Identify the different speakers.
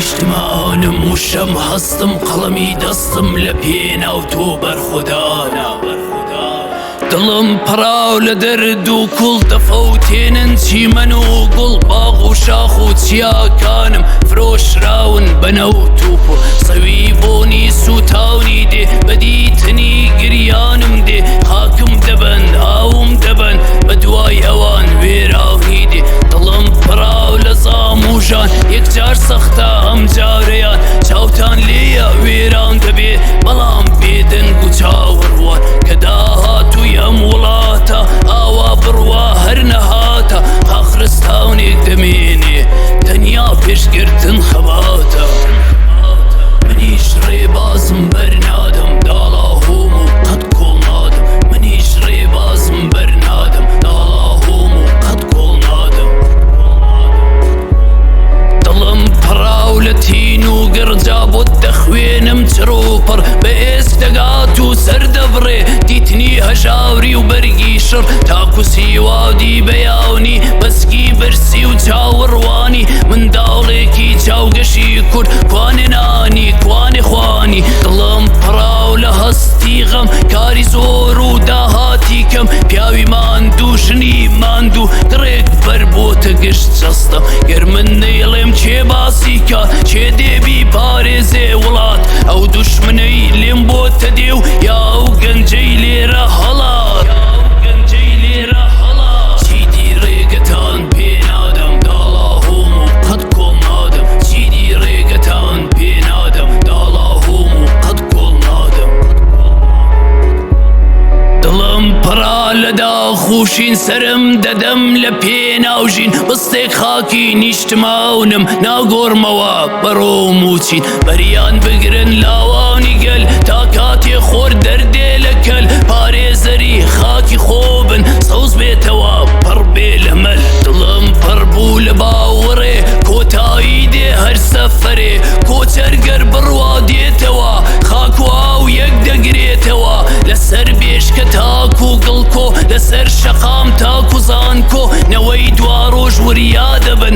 Speaker 1: نیشتمانم وشم هەستم قەڵەمی دەستم لە پێناو تۆ بەرخودانە دڵم پڕاو لە دەرد و کوڵ دەفەوتێنن چیمەن و گوڵ باغ و شاخ و چیاکانم فرۆشراون بەنەو تووپ و سەوی بۆنی سوتاونی دێ بەدیتنی گریانم دێ خاکم دەبەن ئاوم دەبەن بە دوای ئەوان وێراونی دێ دڵم پڕاو لە زام و ژان یەکجار سەختە ئەم جارەیان چاوتان لێیە وێران دەبێ بەڵام بێدەنگ و چاوەڕوان کە داهاتووی ئەم وڵاتە ئاوا بڕوا هەر نەهاتە خاخرستاونێک دەمێنێ تەنیا پێشگرتن خەباتە منیش ڕێبازم بەرنادەم داڵاهۆم و قەت کۆڵ نادەم منیش ڕێبازم بەرنادەم داڵاهۆم و قەت کۆڵ نادەم دڵم پڕاو لە تین و گڕجا بۆت دەخوێنم چڕۆپڕ بە ئێستەگات و سەردەبڕێ دیتنی هەژاوری و بەرگی شڕ تاکو سیوادی بەیاونی بەسکی برسی و چاوەڕوانی منداڵێکی چاوگەشی کورد کوانێ نانی کوانێ خوانی دڵم پڕاو لە هەستی غەم کاری زۆر و داهاتی کەم پیاوی ماندوو ژنی ماندوو دڕێک بەر بۆتە گشت جەستە گەر من نەیڵێم چێ باسی کات چێ دێبی پارێزێ وڵات ئەو دوشمنەی لێم بۆتە دێ و یا ئەو گەنجەی لێرە هەڵات چیدی ڕێگەتان پێنادەم داڵاهۆم و قەت کۆڵ نادەم چیدی ڕێگەتان پێنادەم داڵاهۆم و قەت کۆڵ نادەم دڵم پڕا لە داخوشین سرم دەدەم لە پێناوژین بستێک خاکی نیشتماونم ناگۆڕمەوە بەڕۆم و چین بەریان بگرن لاوانی گەل تا کاتێ خۆر دەردێ لە کەل پارێزەری خاکی خۆبن سەوز بێتەوە پڕ بێ لە مەل دڵم پڕ بوو لە باوەڕێ کۆتایی دێ هەر سەفەرێ کۆچەرگەر بڕوا دێتەوە خاک و ئاو یەک دەگرێتەوە لەسەر بێشکە تاک و گڵکۆ لەسەر شەقام تاک و زانکۆ نەوەی دوا ڕۆژ وریا دەبن